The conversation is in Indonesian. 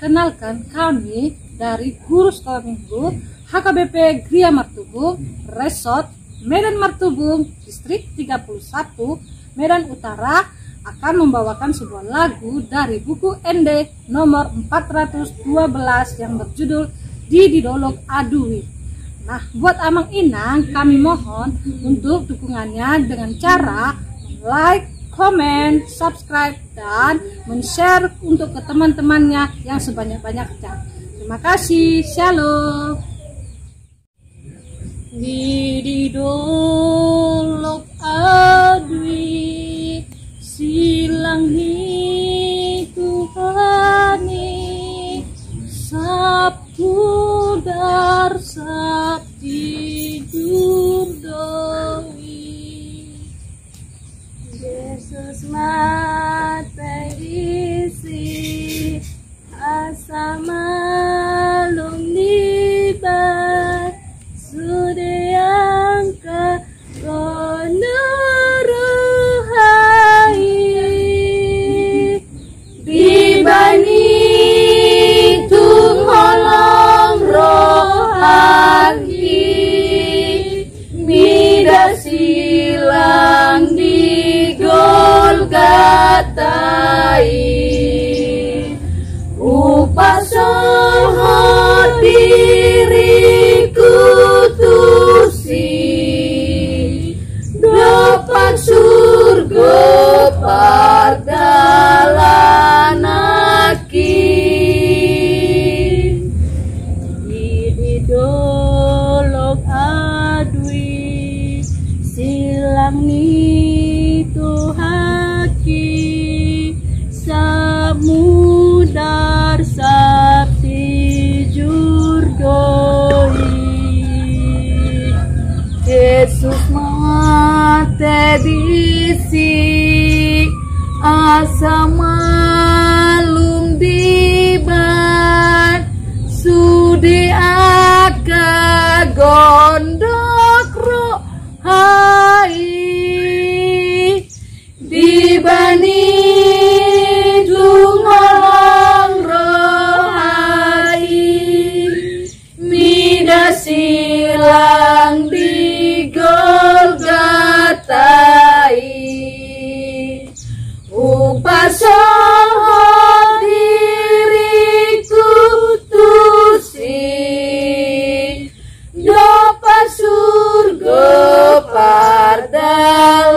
Perkenalkan, kami dari Guru Sekolah Minggu HKBP Gria Martubung, Resort Medan Martubung, Distrik 31, Medan Utara, akan membawakan sebuah lagu dari buku ND nomor 412 yang berjudul Didolog Adui. Nah, buat Amang Inang, kami mohon untuk dukungannya dengan cara like, komen, subscribe, dan men-share untuk ke teman-temannya yang sebanyak-banyaknya. Terima kasih, shalom. Didolog adui silang ni Tuhani Sabtu dar sabti jurdoi Yesus mata isi asa malum libat sudah angka konoruhai dibani tungolong rohani mida silang di Golgatai upasoho diriku tusi dapat surga pardalan aki didolog adui silang ni Tuhaki samudar sabti jurdoi Yesus mate disi asa malum diban sudi aka gondok rohai dibani tungolong rohai mida silang di Golgatai upasoho diriku tusi dapat surga pardalan